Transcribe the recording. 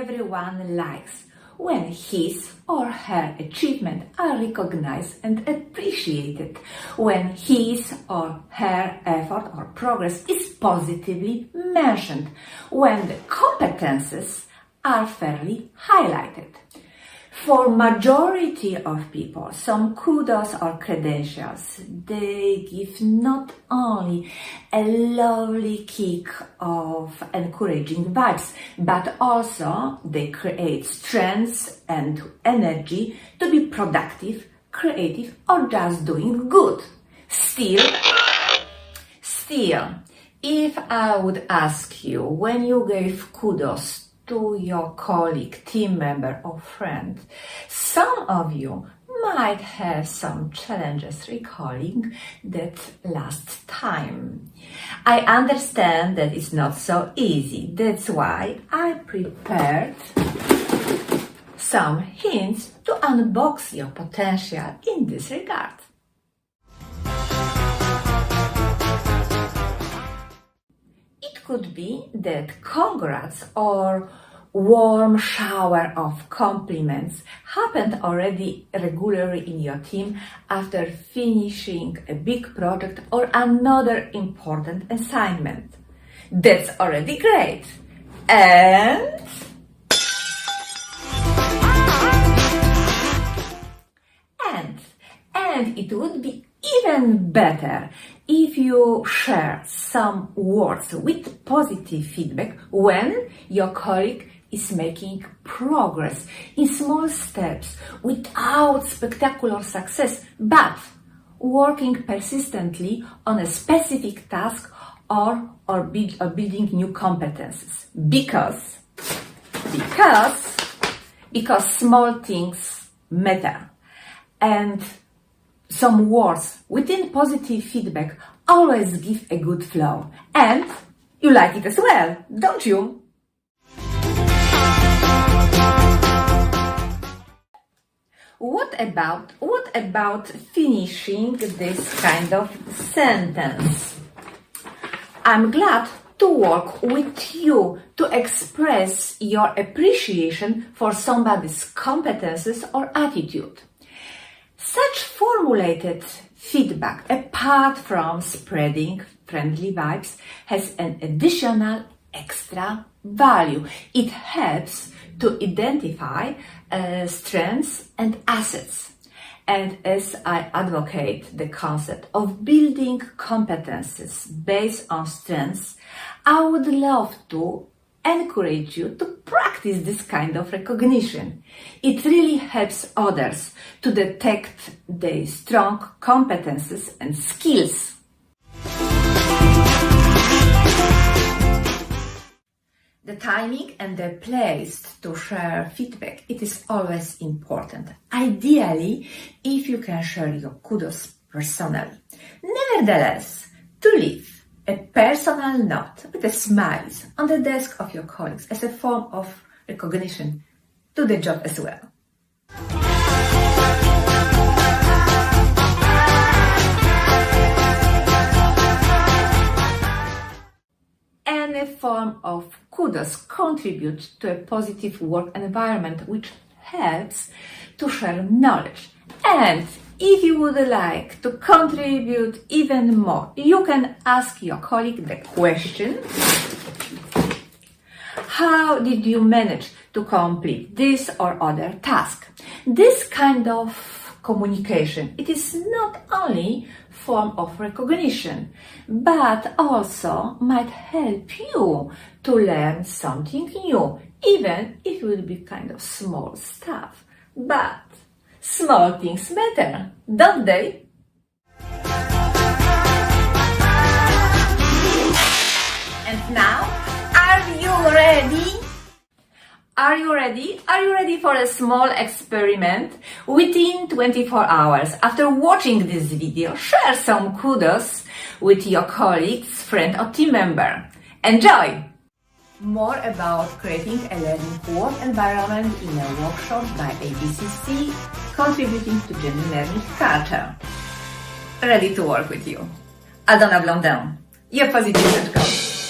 everyone likes when his or her achievements are recognized and appreciated, when his or her effort or progress is positively mentioned, when the competences are fairly highlighted. For majority of people, some kudos or credentials, they give not only a lovely kick of encouraging vibes, but also they create strength and energy to be productive, creative, or just doing good. Still, if I would ask you when you gave kudos to your colleague, team member, or friend, some of you might have some challenges recalling that last time. I understand that it's not so easy. That's why I prepared some hints to unbox your potential in this regard. It could be that congrats or warm shower of compliments happened already regularly in your team after finishing a big project or another important assignment. That's already great. And it would be even better if you share some words with positive feedback when your colleague is making progress in small steps without spectacular success, but working persistently on a specific task or building new competences. Because small things matter. And some words within positive feedback always give a good flow. And you like it as well, don't you? What about finishing this kind of sentence? I'm glad to work with you to express your appreciation for somebody's competences or attitude. Such formulated feedback, apart from spreading friendly vibes, has an additional extra value. It helps to identify strengths and assets. And as I advocate the concept of building competences based on strengths, I would love to encourage you to practice this kind of recognition. It really helps others to detect their strong competences and skills. The timing and the place to share feedback, it is always important. Ideally, if you can share your kudos personally. Nevertheless, to leave a personal note with a smile on the desk of your colleagues as a form of recognition to the job as well. Any form of kudos contributes to a positive work environment which helps to share knowledge. And if you would like to contribute even more, you can ask your colleague the question: how did you manage to complete this or other task? This kind of communication, it is not only form of recognition, but also might help you to learn something new, even if it will be kind of small stuff. But small things matter, don't they? And now, are you ready? Are you ready? Are you ready for a small experiment? Within 24 hours after watching this video, share some kudos with your colleagues, friend or team member. Enjoy! More about creating a learning work environment in a workshop by ABCC, contributing to genuine learning culture. Ready to work with you. Aldona Blondin, your positive coach.